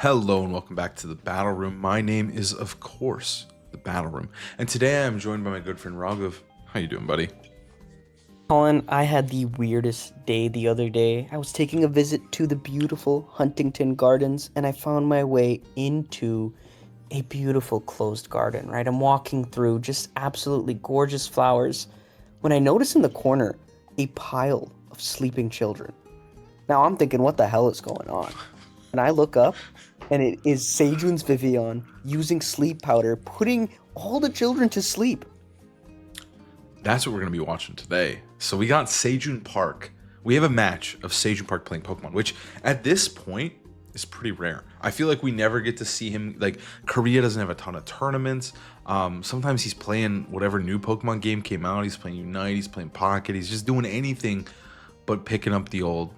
Hello and welcome back to the Battle Room. My name is, of course, the Battle Room, and today I am joined by my good friend Raghav. How you doing, buddy? Colin, I had the weirdest day the other day. I was taking a visit to the beautiful Huntington Gardens and I found my way into a beautiful closed garden, right? I'm walking through just absolutely gorgeous flowers when I notice in the corner a pile of sleeping children. Now I'm thinking, what the hell is going on? And I look up and it is Sejun's Vivian using sleep powder, putting all the children to sleep. That's what we're going to be watching today. So we got Sejun Park. We have a match of Sejun Park playing Pokemon, which at this point is pretty rare. I feel like we never get to see him. Like, Korea doesn't have a ton of tournaments. Sometimes he's playing whatever new Pokemon game came out. He's playing Unite, he's playing Pocket. He's just doing anything but picking up the old,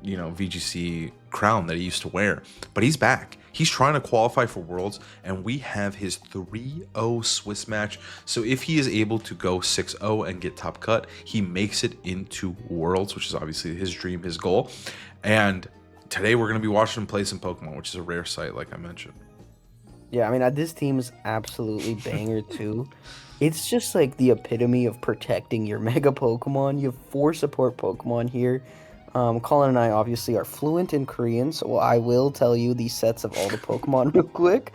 VGC crown that he used to wear. But he's back. He's trying to qualify for Worlds, and we have his 3-0 Swiss match. So if he is able to go 6-0 and get top cut, he makes it into Worlds, which is obviously his dream, his goal. And today we're going to be watching him play some Pokemon, which is a rare sight, like I mentioned. Yeah, I mean, this team is absolutely banger too. It's just like the epitome of protecting your mega Pokemon. You have four support Pokemon here. Colin and I obviously are fluent in Korean, so I will tell you the sets of all the Pokemon real quick.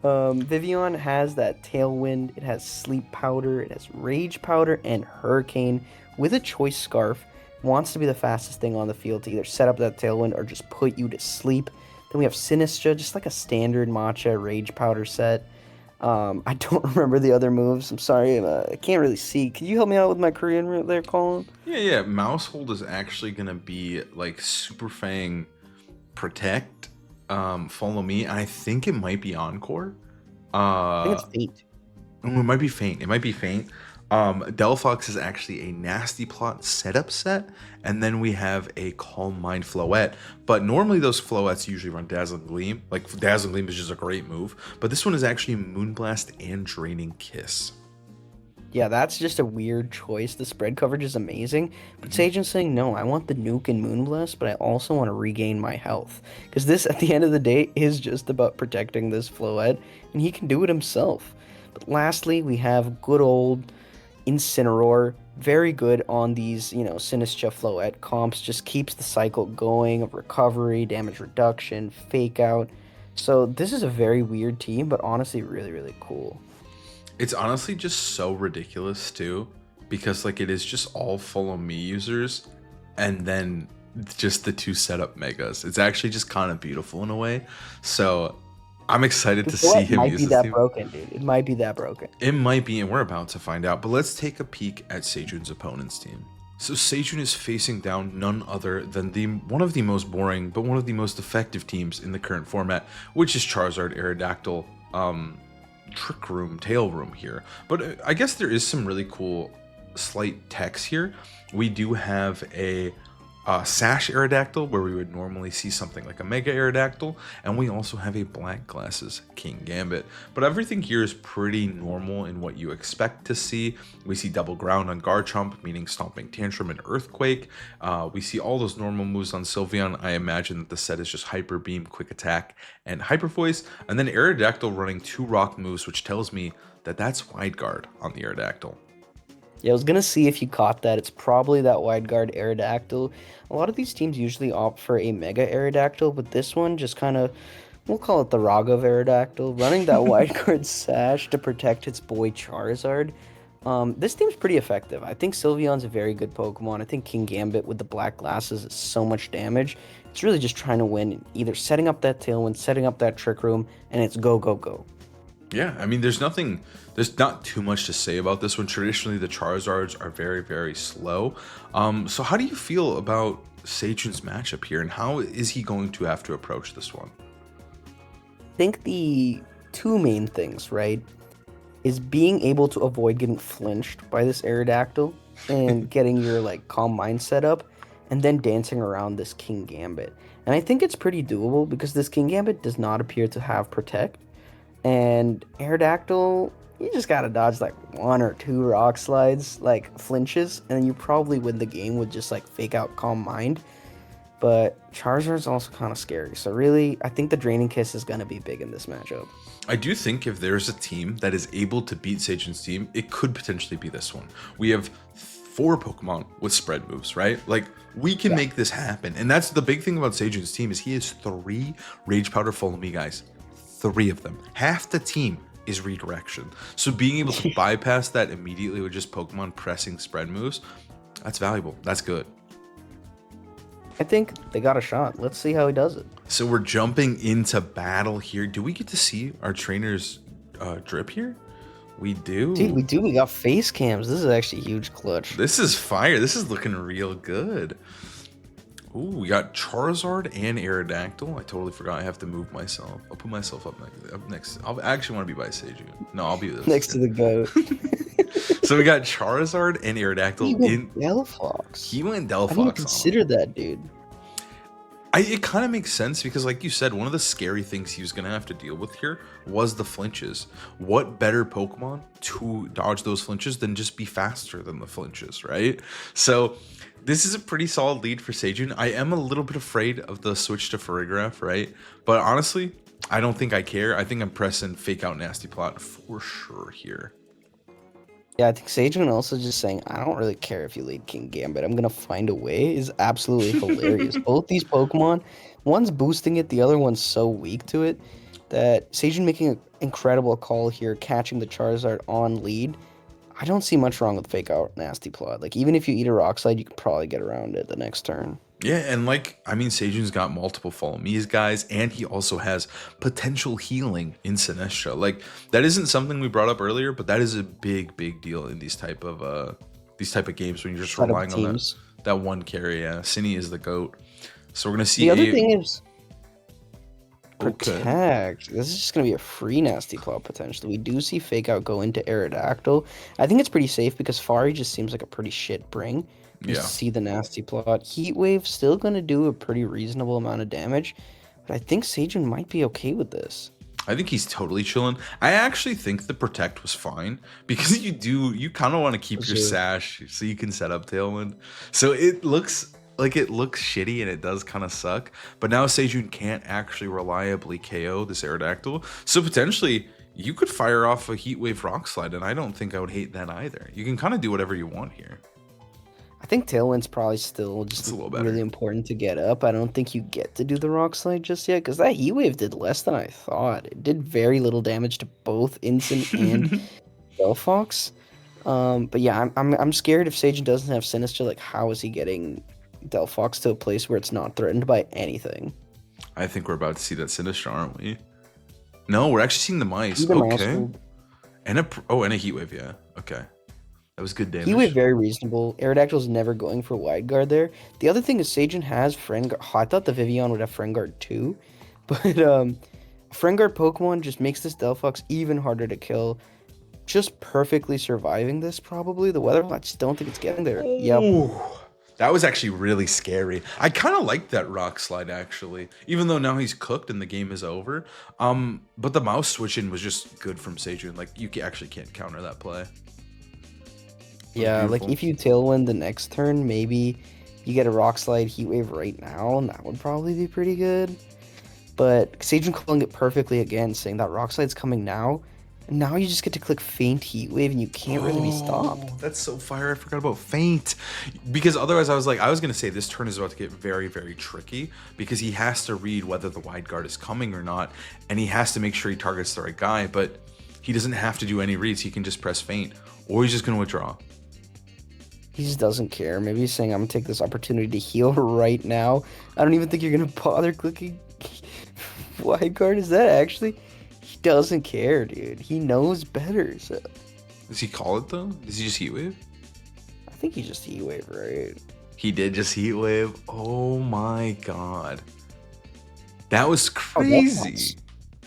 Vivian has that Tailwind, it has Sleep Powder, it has Rage Powder, and Hurricane with a Choice Scarf. Wants to be the fastest thing on the field to either set up that Tailwind or just put you to sleep. Then we have Sinistra, just like a standard Matcha Rage Powder set. I don't remember the other moves. I'm sorry, I can't really see. Can you help me out with my Korean right there, Colin? Yeah. Mousehold is actually going to be like Super Fang Protect, Follow Me, and I think it might be Encore. I think Uh, it's Fate. Oh, it might be faint. It might be faint. Delphox is actually a nasty plot setup set, and then we have a Calm Mind Floette. But normally those Floettes usually run Dazzling Gleam. Like, Dazzling Gleam is just a great move, but this one is actually Moonblast and Draining Kiss. Yeah, that's just a weird choice. The spread coverage is amazing, but Mhm. Sajan's saying, no, I want the nuke and Moonblast, but I also want to regain my health. Because this, at the end of the day, is just about protecting this Floette, and he can do it himself. But lastly, we have good old Incineroar. Very good on these, Sinistcha Floette comps. Just keeps the cycle going of recovery, damage reduction, fake out. So this is a very weird team, but honestly, really, really cool. It's honestly just so ridiculous too, because like it is just all Follow Me users, and then just the two setup megas. It's actually just kind of beautiful in a way. So I'm excited The to see Floette him might use be this that team. broken, dude. It might be that broken. It might be, and we're about to find out. But let's take a peek at Sejun's opponent's team. So Sejun is facing down none other than the one of the most boring, but one of the most effective teams in the current format, which is Charizard, Aerodactyl, Trick Room, Tail Room here. But I guess there is some really cool slight techs here. We do have a Sash Aerodactyl, where we would normally see something like a Mega Aerodactyl, and we also have a Black Glasses King Gambit. But everything here is pretty normal in what you expect to see. We see Double Ground on Garchomp, meaning Stomping Tantrum and Earthquake. We see all those normal moves on Sylveon. I imagine that the set is just Hyper Beam, Quick Attack, and Hyper Voice, and then Aerodactyl running two Rock moves, which tells me that that's Wide Guard on the Aerodactyl. Yeah, I was gonna see if you caught that. It's probably that wide guard Aerodactyl. A lot of these teams usually opt for a Mega Aerodactyl, but this one just kind of, we'll call it the Raghav Aerodactyl, running that wide guard sash to protect its boy Charizard. This team's pretty effective. I think Sylveon's a very good Pokemon. I think King Gambit with the black glasses is so much damage. It's really just trying to win, either setting up that Tailwind, setting up that Trick Room, and it's go, go, go. Yeah, I mean, there's not too much to say about this one. Traditionally, the Charizards are very, very slow. So how do you feel about Sejun's matchup here, and how is he going to have to approach this one? Think the two main things, right, is being able to avoid getting flinched by this Aerodactyl and getting your like calm mind set up, and then dancing around this King Gambit. And I think it's pretty doable because this King Gambit does not appear to have Protect, and Aerodactyl, you just gotta dodge like one or two rock slides, like flinches, and then you probably win the game with just like fake out calm mind. But Charizard's also kind of scary. So really, I think the Draining Kiss is going to be big in this matchup. I do think if there's a team that is able to beat Sejun's team, it could potentially be this one. We have 4 Pokemon with spread moves, right? Like, we can make this happen. And that's the big thing about Sejun's team is he has 3 Rage Powder Follow Me guys. 3 of them. Half the team is redirection. So being able to bypass that immediately with just Pokemon pressing spread moves, that's valuable. That's good. I think they got a shot. Let's see how he does it. So we're jumping into battle here. Do we get to see our trainers drip here? We do. Dude, we do. We got face cams. This is actually a huge clutch. This is fire. This is looking real good. Ooh, we got Charizard and Aerodactyl. I totally forgot I have to move myself. I'll put myself up next. I actually want to be by Sejun. No, I'll be this. Next to the goat. So we got Charizard and Aerodactyl He went Delphox. He went I didn't Delphox. even consider that, dude. It kind of makes sense because, like you said, one of the scary things he was going to have to deal with here was the flinches. What better Pokemon to dodge those flinches than just be faster than the flinches, right? So this is a pretty solid lead for Sejun. I am a little bit afraid of the switch to Farigiraf, right? But honestly, I don't think I care. I think I'm pressing Fake Out Nasty Plot for sure here. Yeah, I think Sejun also just saying, I don't really care if you lead King Gambit. I'm going to find a way is absolutely hilarious. Both these Pokemon, one's boosting it, the other one's so weak to it that Sejun making an incredible call here, catching the Charizard on lead. I don't see much wrong with Fake Out Nasty Plot. Like, even if you eat a Rock Slide, you can probably get around it the next turn. Yeah, and like, I mean, Sejun's got multiple Follow Me's guys, and he also has potential healing in Sinestro. Like, that isn't something we brought up earlier, but that is a big, big deal in these type of games when you're just relying on that one carry. Yeah, Cine is the GOAT. So we're gonna see. The other thing is Protect. Okay. This is just gonna be a free Nasty Plot potentially. We do see Fake Out go into Aerodactyl. I think it's pretty safe because Fari just seems like a pretty shit bring. You see the Nasty Plot. Heat Wave still going to do a pretty reasonable amount of damage, but I think Sejun might be okay with this. I think he's totally chilling. I actually think the Protect was fine because you kind of want to keep your sash so you can set up Tailwind. So it looks shitty and it does kind of suck, but now Sejun can't actually reliably KO this Aerodactyl. So potentially you could fire off a Heat Wave Rock Slide, and I don't think I would hate that either. You can kind of do whatever you want here. I think Tailwind's probably still just really important to get up. I don't think you get to do the Rock Slide just yet, because that Heat Wave did less than I thought. It did very little damage to both Instant and Delphox. But yeah, I'm scared if Sejun doesn't have Sinister, like how is he getting Delphox to a place where it's not threatened by anything? I think we're about to see that Sinister, aren't we? No, we're actually seeing the mice. Okay. And a Heat Wave, yeah. Okay. That was good damage. Heat Wave very reasonable. Aerodactyl's never going for Wide Guard there. The other thing is Sejun has Friend Guard. Oh, I thought the Vivian would have Friend Guard too. But Friend Guard Pokemon just makes this Delphox even harder to kill. Just perfectly surviving this probably. The weather, I just don't think it's getting there. Yep. That was actually really scary. I kind of like that Rock Slide actually, even though now he's cooked and the game is over. But the mouse switching was just good from Sejun. Like you actually can't counter that play. Yeah, like if you Tailwind the next turn, maybe you get a Rock Slide Heat Wave right now, and that would probably be pretty good. But Sejun calling it perfectly again, saying that Rock Slide's coming now, and now you just get to click Feint Heat Wave, and you can't really be stopped. That's so fire! I forgot about Feint, because otherwise I was gonna say this turn is about to get very, very tricky because he has to read whether the Wide Guard is coming or not, and he has to make sure he targets the right guy. But he doesn't have to do any reads; he can just press Feint, or he's just gonna withdraw. He just doesn't care. Maybe he's saying, I'm going to take this opportunity to heal right now. I don't even think you're going to bother clicking Wide Guard. Is that actually? He doesn't care, dude. He knows better. So. Does he call it, though? Does he just Heat Wave? I think he just Heat Wave, right? He did just Heat Wave? Oh my god. That was crazy.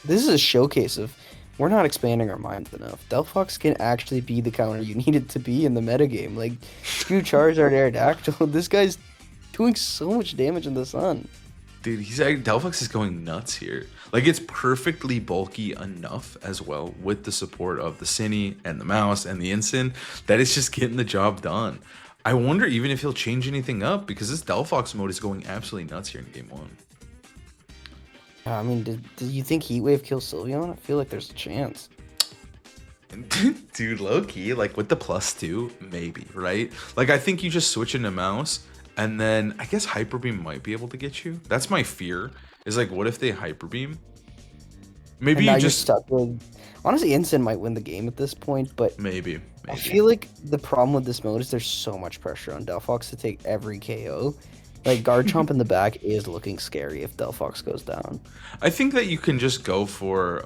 This is a showcase of we're not expanding our minds enough. Delphox can actually be the counter you need it to be in the metagame. Like, screw Charizard Aerodactyl. This guy's doing so much damage in the sun. Dude, Delphox is going nuts here. Like, it's perfectly bulky enough as well with the support of the Cine and the mouse and the Instant that it's just getting the job done. I wonder even if he'll change anything up because this Delphox mode is going absolutely nuts here in game 1. I mean, do you think Heatwave kills Sylveon? I feel like there's a chance. Dude, low key, like with the +2, maybe, right? Like I think you just switch into Mouse, and then I guess Hyper Beam might be able to get you. That's my fear. Is like, what if they Hyper Beam? Maybe And now you you're just stuck with. Honestly, Instant might win the game at this point, but maybe. I feel like the problem with this mode is there's so much pressure on Delphox to take every KO. Like Garchomp in the back is looking scary if Delphox goes down. I think that you can just go for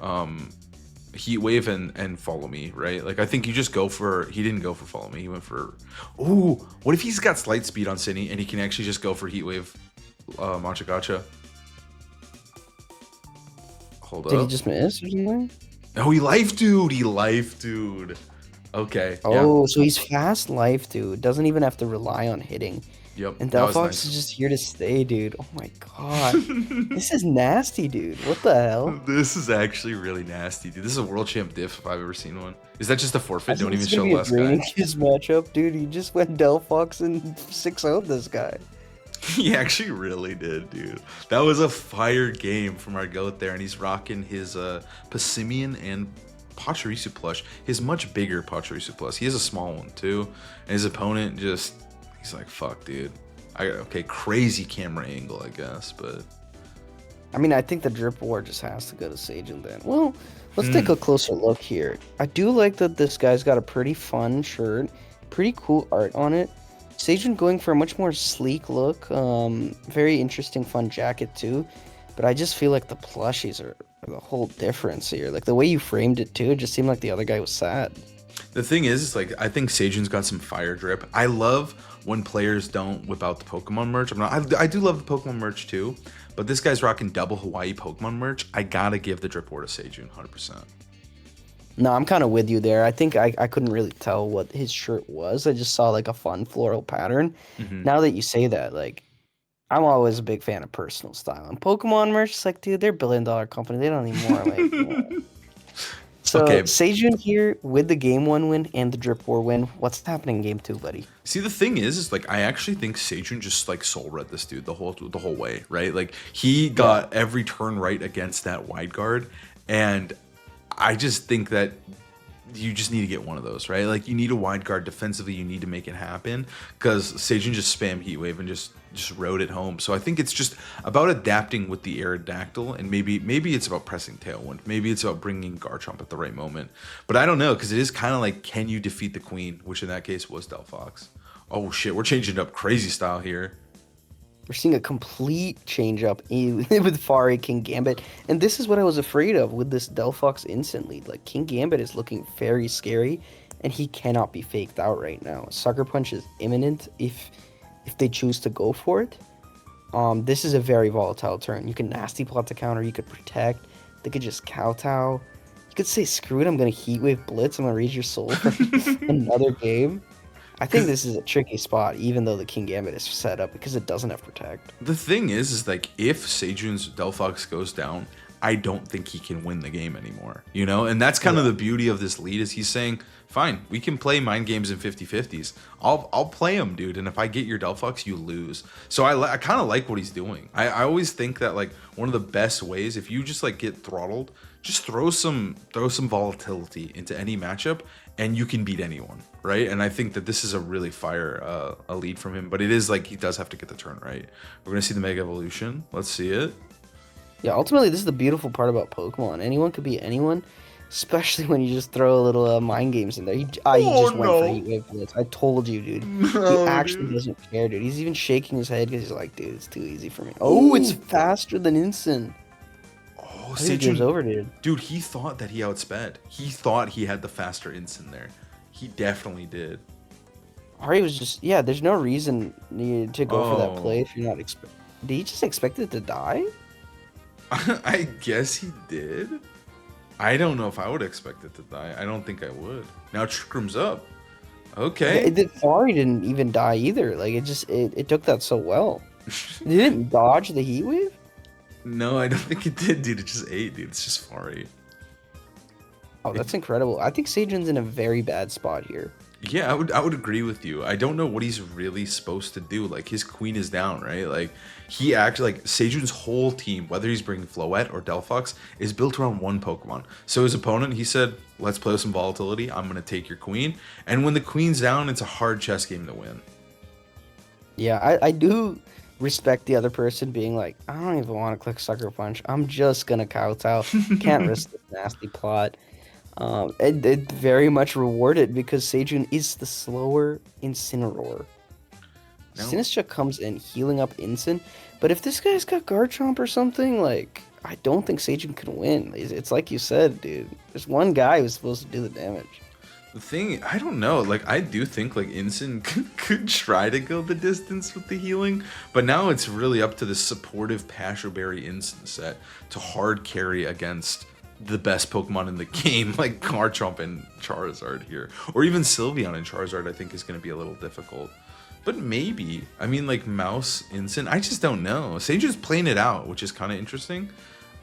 Heat Wave and Follow Me, right? Like I think you just go for. He didn't go for Follow Me. He went for. Ooh, what if he's got Slight Speed on Cindy and he can actually just go for Heat Wave, Machagacha? Hold up. Did he just miss or something? Oh, he life, dude. He life, dude. Okay. Oh, so he's fast life, dude. Doesn't even have to rely on hitting. Yep. And that was Delphox nice. is just here to stay, dude. Oh my god. This is nasty, dude. What the hell? This is actually really nasty, dude. This is a world champ diff if I've ever seen one. Is that just a forfeit? Don't even show last guy. His matchup, dude. He just went Delphox and 6-0'd this guy. He actually really did, dude. That was a fire game from our goat there, and he's rocking his Passimian and Pachirisu plush. His much bigger Pachirisu plush. He has a small one too, and his opponent just he's like, "Fuck, dude." Okay, crazy camera angle, I guess, but I mean, I think the drip war just has to go to Sejun then. Well, let's take a closer look here. I do like that this guy's got a pretty fun shirt, pretty cool art on it. Sejun going for a much more sleek look, very interesting, fun jacket too. But I just feel like the plushies are the whole difference here. Like the way you framed it too, it just seemed like the other guy was sad. the thing is like I think Sejun's got some fire drip. I love when players don't whip out the Pokemon merch. I do love the Pokemon merch too, but this guy's rocking double Hawaii Pokemon merch. I gotta give the drip war to Sejun, 100%. No, I'm kind of with you there. I think I couldn't really tell what his shirt was. I just saw like a fun floral pattern. Now that you say that, like, I'm always a big fan of personal style. And Pokemon merch, it's like, dude, they're $1 billion company. They don't need more. Like, you know. So Okay. Sejun here with the game 1 win and the drip war win. What's happening in game 2, buddy? See, the thing is like I actually think Sejun just like soul read this dude the whole way, right? Like he got every turn right against that wide guard, and I just think that you just need to get one of those, right? Like you need a wide guard defensively. You need to make it happen because Sejun just spammed Heat Wave and just rode it home. So I think it's just about adapting with the Aerodactyl, and maybe it's about pressing Tailwind. Maybe it's about bringing Garchomp at the right moment. But I don't know because it is kind of like, can you defeat the Queen? Which in that case was Delphox. Oh shit, we're changing it up crazy style here. We're seeing a complete change up with Fari, King Gambit. And this is what I was afraid of with this Delphox instant lead. Like, King Gambit is looking very scary, and he cannot be faked out right now. Sucker Punch is imminent if they choose to go for it. This is a very volatile turn. You can Nasty Plot to counter, you could Protect, they could just kowtow. You could say, screw it, I'm going to Heat Wave Blitz, I'm going to raise your soul for another game. I think this is a tricky spot, even though the King Gambit is set up, because it doesn't have Protect. The thing is like if Sejun's Delphox goes down, I don't think he can win the game anymore, you know? And that's kind of the beauty of this lead is he's saying, fine, we can play mind games in 50-50s. I'll play them, dude. And if I get your Delphox, you lose. So I kind of like what he's doing. I always think that like one of the best ways, if you just like get throttled, just throw some volatility into any matchup and you can beat anyone, right? And I think that this is a really fire a lead from him, but it is like he does have to get the turn right. We're gonna see the Mega Evolution. Let's see it. Yeah, ultimately, this is the beautiful part about Pokemon. Anyone could beat anyone, especially when you just throw a little mind games in there. He just went for Heat Wave Blitz. I told you, dude. No, he actually doesn't care, dude. He's even shaking his head because he's like, dude, it's too easy for me. Oh, it's faster than Instant. Oh, I think game's over, dude. Dude, he thought that he outsped. He thought he had the faster instant there. He definitely did. Ari was just, yeah, there's no reason to go for that Oh. play if you're not expect. Did he just expect it to die? I guess he did. I don't know if I would expect it to die. I don't think I would. Now Trickroom's up. Okay. Fari didn't even die either. Like, it took that so well. It didn't dodge the Heat Wave? No, I don't think it did, dude. It just ate, dude. It's just Fari. Oh, that's incredible. I think Sejun's in a very bad spot here. Yeah, I would agree with you. I don't know what he's really supposed to do. Like his queen is down, right? Like he actually like Sejun's whole team, whether he's bringing Floette or Delphox, is built around one Pokemon. So his opponent, he said, "Let's play with some volatility. I'm gonna take your queen." And when the queen's down, it's a hard chess game to win. Yeah, I do respect the other person being like, I don't even want to click Sucker Punch. I'm just gonna kowtow. Can't risk this nasty plot. It very much rewarded because Sejun is the slower Incineroar. Now, Sinistcha comes in healing up Incin, but if this guy's got Garchomp or something, like, I don't think Sejun can win. It's like you said, dude. There's one guy who's supposed to do the damage. the thing, I don't know. Like I do think like Incin could try to go the distance with the healing, but now it's really up to the supportive Passion Berry Incin set to hard carry against the best Pokemon in the game, like Garchomp and Charizard here, or even Sylveon and Charizard. I think is going to be a little difficult, but maybe. I mean, like Mouse Incin. I just don't know. Sage is playing it out, which is kind of interesting.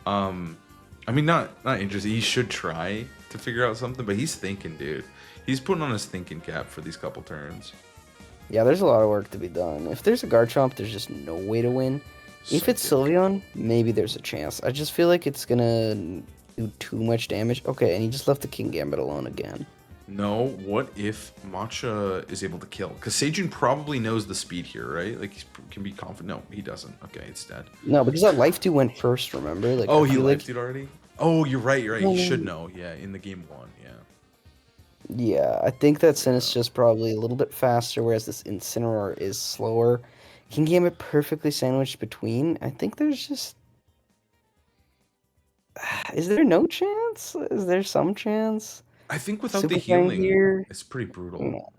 I mean, not interesting. He should try to figure out something, but he's thinking, dude. He's putting on his thinking cap for these couple turns. Yeah, there's a lot of work to be done. If there's a Garchomp, there's just no way to win. If it's Psychic. Sylveon, maybe there's a chance. I just feel like it's gonna do too much damage. Okay, and he just left the King Gambit alone again. No, what if Matcha is able to kill? Because Sejun probably knows the speed here, right? Like, he can be confident. No, he doesn't. Okay, it's dead. No, because that Life Dew went first, remember? Like, Oh, I he feel like, lifted already? Oh, you're right, you're right. He should um, know. Yeah, in the game one, yeah. yeah, I think that Sinistcha's probably a little bit faster, whereas this Incineroar is slower. King Gambit perfectly sandwiched between. I think there's just... Is there no chance? Is there some chance? I think without the Super Fang healing, here? it's pretty brutal. No,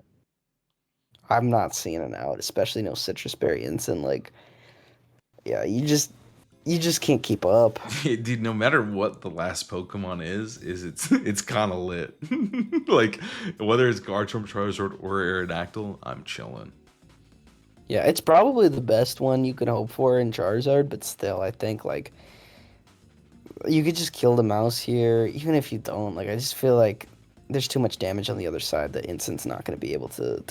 I'm not seeing it out, especially no Citrus Berry Instant. Like, yeah, you just can't keep up. Dude, no matter what the last Pokemon is it's kind of lit. Like, whether it's Garchomp, Charizard, or Aerodactyl, I'm chilling. Yeah, it's probably the best one you could hope for in Charizard, but still, I think like you could just kill the mouse here, even if you don't. Like, I just feel like there's too much damage on the other side that Instant's not going to be able to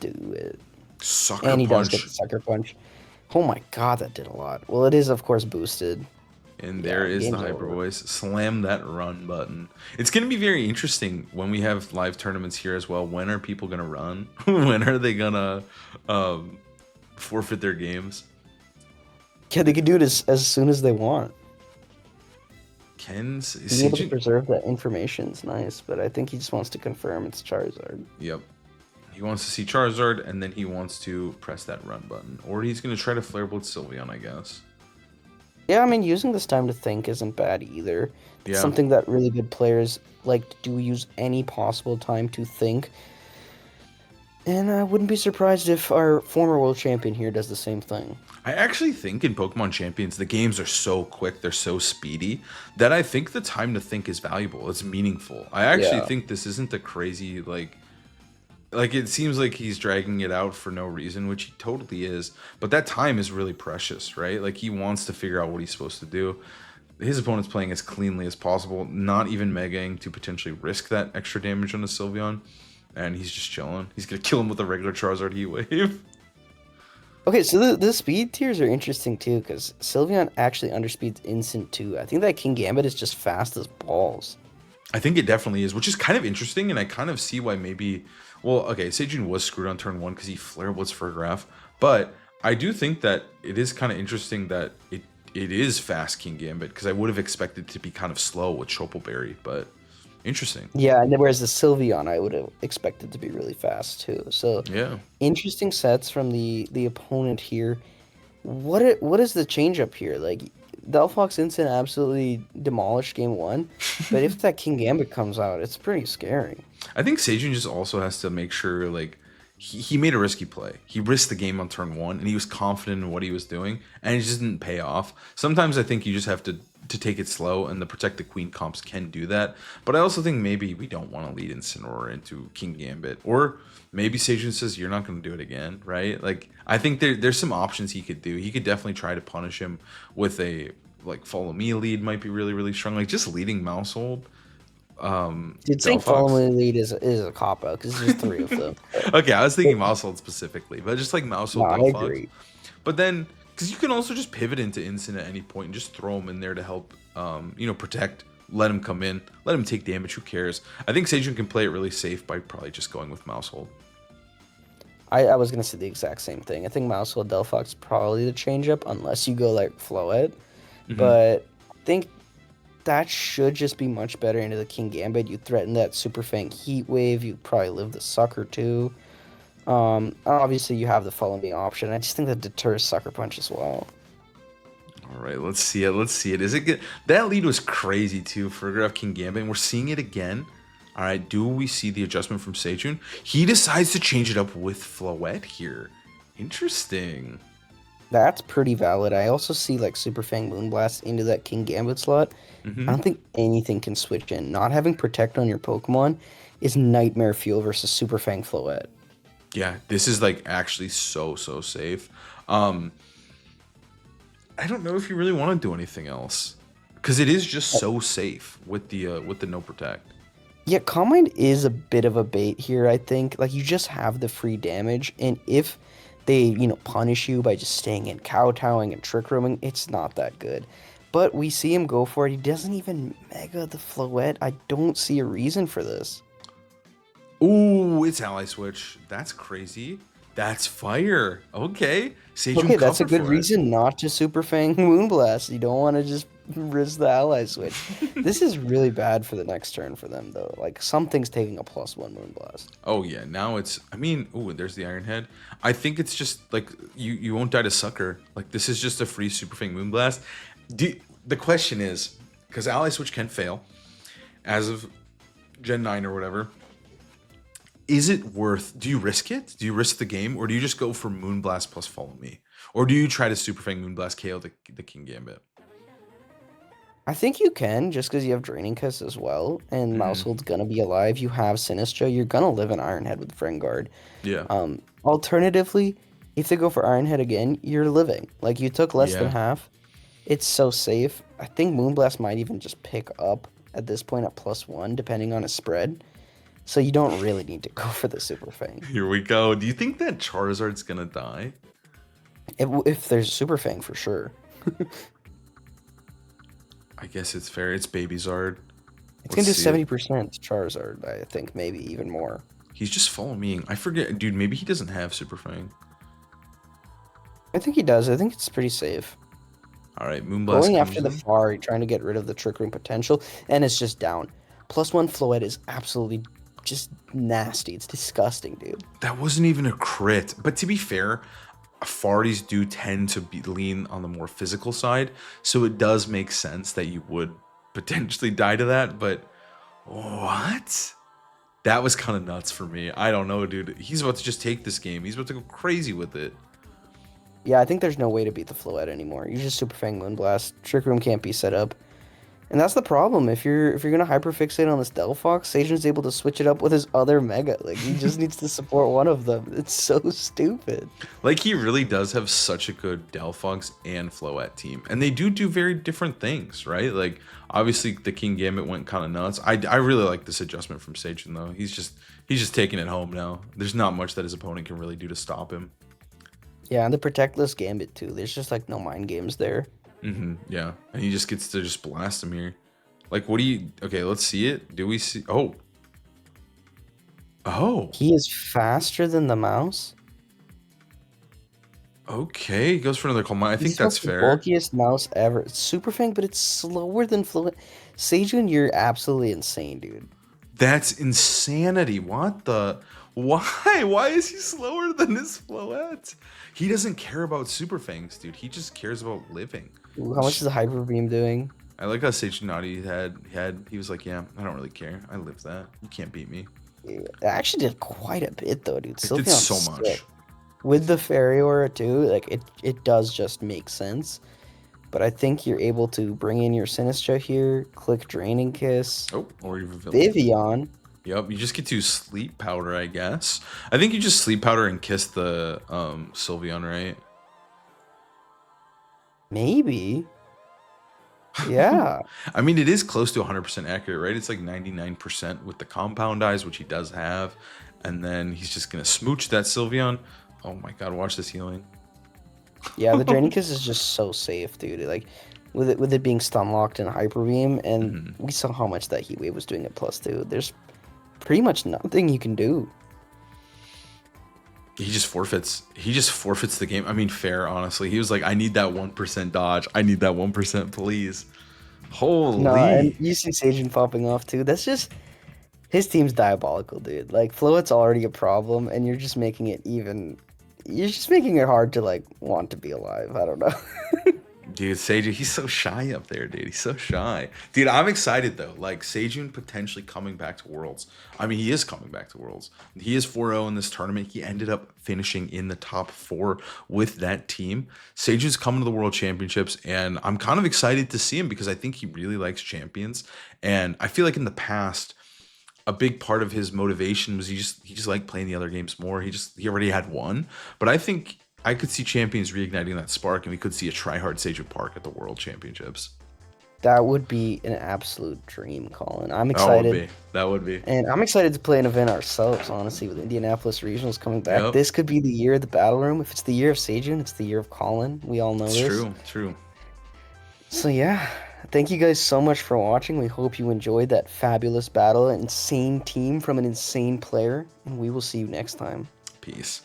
do it. Sucker And he does get Punch. the Sucker Punch. Oh my god, that did a lot. Well, it is, of course, boosted. And there Yeah, is the game's Hyper over. Voice. Slam that run button. It's going to be very interesting when we have live tournaments here as well. When are people going to run? When are they going to um, forfeit their games? Yeah, they can do it as soon as they want. Ken's Being able to Sejun. preserve that information is nice, but I think he just wants to confirm it's Charizard. Yep. He wants to see Charizard, and then he wants to press that run button. Or he's going to try to Flare Blitz Sylveon, I guess. Yeah, I mean, using this time to think isn't bad either. It's Yeah. something that really good players like to do, use any possible time to think. And I wouldn't be surprised if our former world champion here does the same thing. I actually think in Pokemon Champions, the games are so quick, they're so speedy, that I think the time to think is valuable. It's meaningful. I actually Yeah. think this isn't a crazy, like it seems like he's dragging it out for no reason, which he totally is. But that time is really precious, right? Like he wants to figure out what he's supposed to do. His opponent's playing as cleanly as possible, not even megaing to potentially risk that extra damage on the Sylveon. And he's just chilling. He's gonna kill him with a regular Charizard Heat Wave. Okay, so the speed tiers are interesting too, because Sylveon actually underspeeds Instant too. I think that King Gambit is just fast as balls. I think it definitely is, which is kind of interesting, and I kind of see why maybe. Well, okay, Sejun was screwed on turn one because he Flare Blitz for a graph, but I do think that it is kind of interesting that it is fast King Gambit because I would have expected it to be kind of slow with Tropical Berry, but interesting. Yeah, and then whereas the Sylveon I would have expected to be really fast too. So Yeah. interesting sets from the opponent here. What is the change up here? Like Delphox Instant absolutely demolished game one, but if that King Gambit comes out, it's pretty scary. I think Sejun just also has to make sure, like, he made a risky play. He risked the game on turn one, and he was confident in what he was doing, and it just didn't pay off. Sometimes I think you just have to take it slow, and the Protect the Queen comps can do that. But I also think maybe we don't want to lead Incineroar into King Gambit. Or maybe Sejun says, you're not going to do it again, right? Like, I think there's some options he could do. He could definitely try to punish him with a, like, follow me lead might be really, really strong. Like, just leading Mousehold Dude, saying follow Delphox. my lead is a cop out because it's just three of them. Okay, I was But, thinking Mousehold specifically, but just like no, Mousehold, I Delphox. agree. But then, because you can also just pivot into Instant at any point and just throw him in there to help, protect. Let him come in, let him take damage. Who cares? I think Sejun can play it really safe by probably just going with Mousehold. I was gonna say the exact same thing. I think Mousehole Delphox is probably the change up unless you go like Floette. Hmm. But I think that should just be much better into the King Gambit. You threaten that Super Fang Heat Wave. You probably live the Sucker too. Obviously you have the Follow Me option. I just think that deters Sucker Punch as well. All right, let's see it. Let's see it. Is it good? That lead was crazy too for Graf King Gambit, and we're seeing it again. All right, do we see the adjustment from Sejun? He decides to change it up with Floette here. Interesting. That's pretty valid. I also see like Super Fang Moonblast into that King Gambit slot. I Hmm. don't think anything can switch in. Not having Protect on your Pokemon is nightmare fuel versus Super Fang Floette. Yeah, this is like actually so safe. Um, I don't know if you really want to do anything else because it is just so safe with the no protect. Yeah, Calm Mind is a bit of a bait here, I think. Like, you just have the free damage, and if they, punish you by just staying in kowtowing and trick rooming, it's not that good. But we see him go for it. He doesn't even mega the Floette. I don't see a reason for this. Ooh, it's ally switch. That's crazy. That's fire. Okay, Sejun Okay, that's a cover good for it. reason not to Super Fang Moonblast. You don't want to just risk the ally switch. This is really bad for the next turn for them, though. Like, something's taking a +1 Moonblast. Oh yeah, now it's. I mean, ooh, there's the Iron Head. I think it's just like you won't die to Sucker. Like this is just a free Super Fang Moonblast. The question is, because ally switch can fail as of Gen 9 or whatever. Is it worth? Do you risk it? Do you risk the game, or do you just go for Moonblast plus Follow Me, or do you try to Super Fang Moonblast KO the King Gambit? I think you can, just because you have Draining Kiss as well, and Hmm. Mousehold's gonna be alive. You have Sinistra, you're gonna live in Ironhead with Frengard. Yeah, Alternatively, if they go for Ironhead again, you're living. Like, you took less than yeah. half. It's so safe. I think Moonblast might even just pick up at this point at +1, depending on his spread. So you don't really need to go for the Super Fang. Here we go. Do you think that Charizard's gonna die? If there's a Super Fang, for sure. I guess it's fair. It's Baby Zard. It's Let's gonna do see it. 70% Charizard, I think, maybe even more. He's just follow me. I forget, dude. Maybe he doesn't have Super Fang. I think he does. I think it's pretty safe. All right, Moonblast Going after comes the in. far, trying to get rid of the Trick Room potential, and it's just down. +1 Floette is absolutely just nasty. It's disgusting, dude. That wasn't even a crit. But to be fair, Farties do tend to lean on the more physical side, so it does make sense that you would potentially die to that. But what? That was kind of nuts for me. I don't know, dude. He's about to just take this game. He's about to go crazy with it. Yeah, I think there's no way to beat the Floette anymore. You just Super Fang Moonblast. Trick Room can't be set up. And that's the problem. If you're gonna hyperfixate on this Delphox, Sejun's able to switch it up with his other Mega. Like, he just needs to support one of them. It's so stupid. Like he really does have such a good Delphox and Floette team, and they do very different things, right? Like obviously the King Gambit went kind of nuts. I really like this adjustment from Sejun though. He's just taking it home now. There's not much that his opponent can really do to stop him. Yeah, and the Protectless Gambit too. There's just like no mind games there. Yeah, and he just gets to just blast him here. Like, what do you? Okay, let's see it. Do we see? Oh, He is faster than the mouse. okay. He goes for another call. I think He's that's got the fair. bulkiest mouse ever. It's Super Fang, but it's slower than Fluent. Sejun, you're absolutely insane, dude. That's insanity. What the? Why? Why is he slower than his Floette? He doesn't care about Super Fangs, dude. He just cares about living. Ooh, how much is the Hyper Beam doing? I like how Sage Naughty he was like, yeah, I don't really care. I lived that. You can't beat me. Yeah, it actually did quite a bit though, dude. It did Sylveon's so much. sick. With the Fairy Aura too, like it does just make sense. But I think you're able to bring in your Sinistra here, click Draining Kiss, Oh, or even Vivian. Yep, you just get to sleep powder, I guess. I think you just sleep powder and kiss the Sylveon, right? Maybe. Yeah. I mean, it is close to 100% accurate, right? It's like 99% with the compound eyes, which he does have. And then he's just going to smooch that Sylveon. Oh my god, watch this healing. Yeah, the Draining Kiss is just so safe, dude. Like, with it being stun locked and Hyper Beam, and Mhm. we saw how much that Heat Wave was doing at +2. There's pretty much nothing you can do. He just forfeits. He just forfeits the game. I mean, fair, honestly. He was like, I need that 1% dodge. I need that 1%, please. No, and Holy. you see Sejun popping off too. That's just his team's diabolical, dude. Like Floet's already a problem, and you're just making it even. You're just making it hard to like want to be alive. I don't know. Dude, Sejun, he's so shy up there, dude. He's so shy. Dude, I'm excited though. Like Sejun potentially coming back to Worlds. I mean, he is coming back to Worlds. He is 4-0 in this tournament. He ended up finishing in the top 4 with that team. Sejun's coming to the World Championships, and I'm kind of excited to see him because I think he really likes champions. And I feel like in the past, a big part of his motivation was he just liked playing the other games more. He already had one. But I think I could see champions reigniting that spark, and we could see a tryhard Sejun Park at the World Championships. That would be an absolute dream, Colin. I'm That would excited. be. That would be. And I'm excited to play an event ourselves, honestly, with Indianapolis Regionals coming back. Yep. This could be the year of the Battle Room. If it's the year of Sejun, it's the year of Colin. We all know It's this. true. True. So yeah, thank you guys so much for watching. We hope you enjoyed that fabulous battle, an insane team from an insane player, and we will see you next time. Peace.